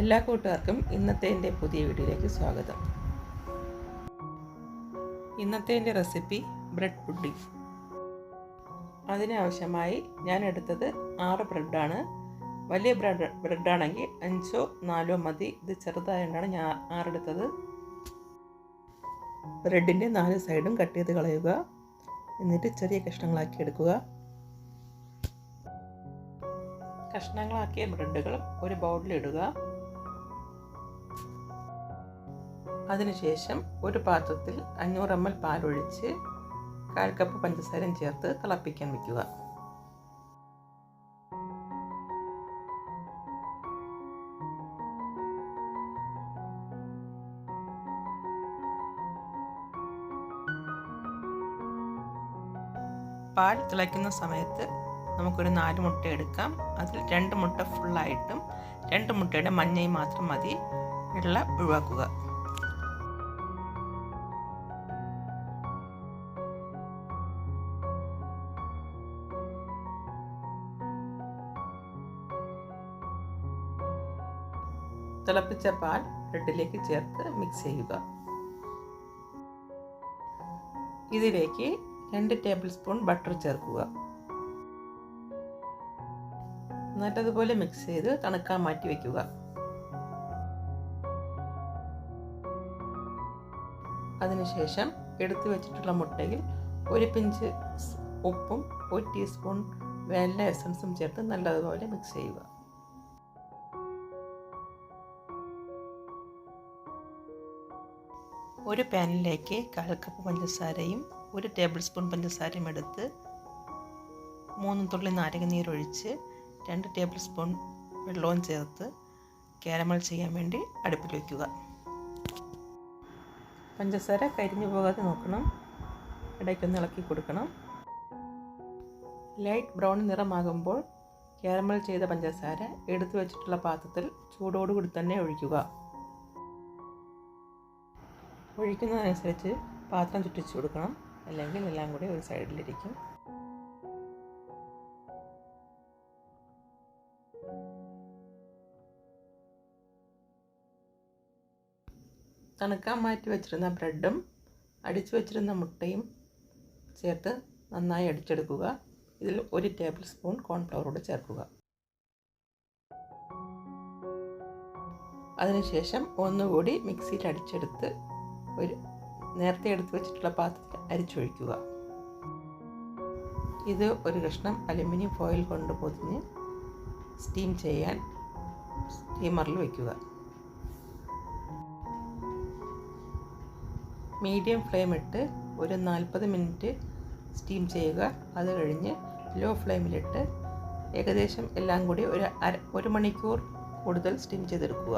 എല്ലാ കൂട്ടുകാർക്കും ഇന്നത്തെ എൻ്റെ പുതിയ വീഡിയോയിലേക്ക് സ്വാഗതം. ഇന്നത്തെ എൻ്റെ റെസിപ്പി ബ്രെഡ് പുഡിംഗ്. അതിനാവശ്യമായി ഞാൻ എടുത്തത് 6 ബ്രെഡാണ്. വലിയ ബ്രെഡാണെങ്കിൽ 5ഓ 4ഓ മതി. ഇത് ചെറുതായതുകൊണ്ടാണ് ഞാൻ 6 എടുത്തത്. ബ്രെഡിൻ്റെ 4 സൈഡും കട്ട് ചെയ്ത് കളയുക. എന്നിട്ട് ചെറിയ കഷ്ണങ്ങളാക്കി എടുക്കുക. കഷ്ണങ്ങളാക്കിയ ബ്രെഡുകൾ ഒരു ബൗളിലിടുക. അതിനുശേഷം ഒരു പാത്രത്തിൽ 500 ml പാലൊഴിച്ച് 1/4 കപ്പ് പഞ്ചസാരയും ചേർത്ത് തിളപ്പിക്കാൻ വയ്ക്കുക. പാൽ തിളയ്ക്കുന്ന സമയത്ത് നമുക്കൊരു 4 മുട്ട എടുക്കാം. അതിൽ 2 മുട്ട ഫുള്ളായിട്ടും 2 മുട്ടയുടെ മഞ്ഞയും മാത്രം മതി. വെള്ള ഒഴിവാക്കുക. തിളപ്പിച്ച പാൽ ബ്രെഡിലേക്ക് ചേർത്ത് മിക്സ് ചെയ്യുക. ഇതിലേക്ക് 2 ടേബിൾ സ്പൂൺ ബട്ടർ ചേർക്കുക. നല്ലതുപോലെ മിക്സ് ചെയ്ത് തണുക്കാൻ മാറ്റി വയ്ക്കുക. അതിനുശേഷം എടുത്തു വെച്ചിട്ടുള്ള മുട്ടയിൽ 1 പിഞ്ച് ഉപ്പും 1 ടീസ്പൂൺ വാനില എസൻസും ചേർത്ത് നല്ലതുപോലെ മിക്സ് ചെയ്യുക. ഒരു പാനിലേക്ക് 1/4 കപ്പ് പഞ്ചസാരയും 1 ടേബിൾ സ്പൂൺ പഞ്ചസാരയും എടുത്ത് 3 തുള്ളി നാരങ്ങ നീരൊഴിച്ച് 2 ടേബിൾ സ്പൂൺ വെള്ളവും ചേർത്ത് കാരമൽ ചെയ്യാൻ വേണ്ടി അടുപ്പിൽ വയ്ക്കുക. പഞ്ചസാര കരിഞ്ഞു പോകാതെ നോക്കണം. ഇടയ്ക്കൊന്ന് ഇളക്കി കൊടുക്കണം. ലൈറ്റ് ബ്രൗൺ നിറമാകുമ്പോൾ കാരമൽ ചെയ്ത പഞ്ചസാര എടുത്തു വെച്ചിട്ടുള്ള പാത്രത്തിൽ ചൂടോടുകൂടി തന്നെ ഒഴിക്കുക. ഒഴിക്കുന്നതനുസരിച്ച് പാത്രം ചുറ്റിച്ചു കൊടുക്കണം, അല്ലെങ്കിൽ എല്ലാം കൂടി ഒരു സൈഡിലിരിക്കും. തണുക്കാൻ മാറ്റി വെച്ചിരുന്ന ബ്രെഡും അടിച്ചു വെച്ചിരുന്ന മുട്ടയും ചേർത്ത് നന്നായി അടിച്ചെടുക്കുക. ഇതിൽ 1 ടേബിൾ സ്പൂൺ കോൺഫ്ലവർ കൂടെ ചേർക്കുക. അതിനുശേഷം ഒന്നുകൂടി മിക്സിയിൽ അടിച്ചെടുത്ത് നേരത്തെ എടുത്ത് വെച്ചിട്ടുള്ള പാത്രത്തിൽ അരിച്ചൊഴിക്കുക. ഇത് ഒരു കഷ്ണം അലുമിനിയം ഫോയിൽ കൊണ്ട് പൊതിഞ്ഞ് സ്റ്റീം ചെയ്യാൻ സ്റ്റീമറിൽ വയ്ക്കുക. മീഡിയം ഫ്ലെയിം ഇട്ട് ഒരു 40 മിനിറ്റ് സ്റ്റീം ചെയ്യുക. അത് കഴിഞ്ഞ് ലോ ഫ്ലെയിമിലിട്ട് ഏകദേശം എല്ലാം കൂടി ഒരു മണിക്കൂർ കൂടുതൽ സ്റ്റീം ചെയ്തെടുക്കുക.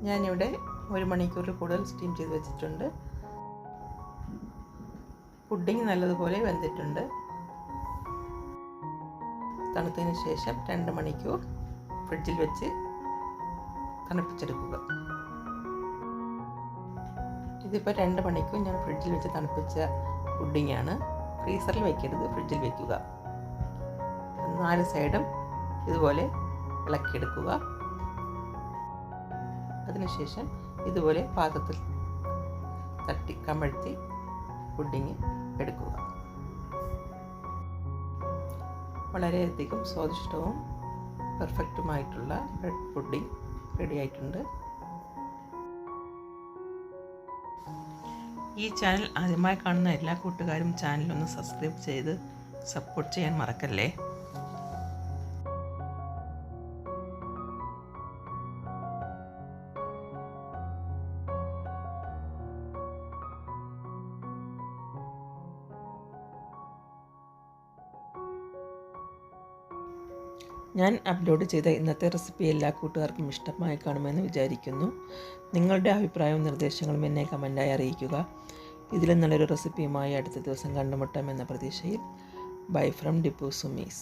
ഞാനിവിടെ 1 മണിക്കൂറിൽ കൂടുതൽ സ്റ്റീം ചെയ്ത് വെച്ചിട്ടുണ്ട്. പുഡിംഗ് നല്ലതുപോലെ വെന്തിട്ടുണ്ട്. തണുത്തതിന് ശേഷം 2 മണിക്കൂർ ഫ്രിഡ്ജിൽ വെച്ച് തണുപ്പിച്ചെടുക്കുക. ഇതിപ്പോൾ 2 മണിക്കൂർ ഞാൻ ഫ്രിഡ്ജിൽ വെച്ച് തണുപ്പിച്ച പുഡിംഗാണ്. ഫ്രീസറിൽ വയ്ക്കരുത്, ഫ്രിഡ്ജിൽ വയ്ക്കുക. 4 സൈഡും ഇതുപോലെ ഇളക്കിയെടുക്കുക. അതിനുശേഷം ഇതുപോലെ പാത്രത്തിൽ തട്ടി കമഴ്ത്തി പുഡിംഗ് എടുക്കുക. വളരെയധികം സ്വാദിഷ്ടവും പെർഫെക്റ്റുമായിട്ടുള്ള ബ്രെഡ് പുഡിംഗ് റെഡി ആയിട്ടുണ്ട്. ഈ ചാനൽ ആദ്യമായി കാണുന്ന എല്ലാ കൂട്ടുകാരും ചാനലൊന്ന് സബ്സ്ക്രൈബ് ചെയ്ത് സപ്പോർട്ട് ചെയ്യാൻ മറക്കല്ലേ. ഞാൻ അപ്ലോഡ് ചെയ്ത ഇന്നത്തെ റെസിപ്പി എല്ലാ കൂട്ടുകാർക്കും ഇഷ്ടമായി കാണുമെന്ന് വിചാരിക്കുന്നു. നിങ്ങളുടെ അഭിപ്രായവും നിർദ്ദേശങ്ങളും എന്നെ കമൻറ്റായി അറിയിക്കുക. ഇതിലും നല്ലൊരു റെസിപ്പിയുമായി അടുത്ത ദിവസം കണ്ടുമുട്ടാമെന്ന പ്രതീക്ഷയിൽ. Bye from Dippu Sumi's.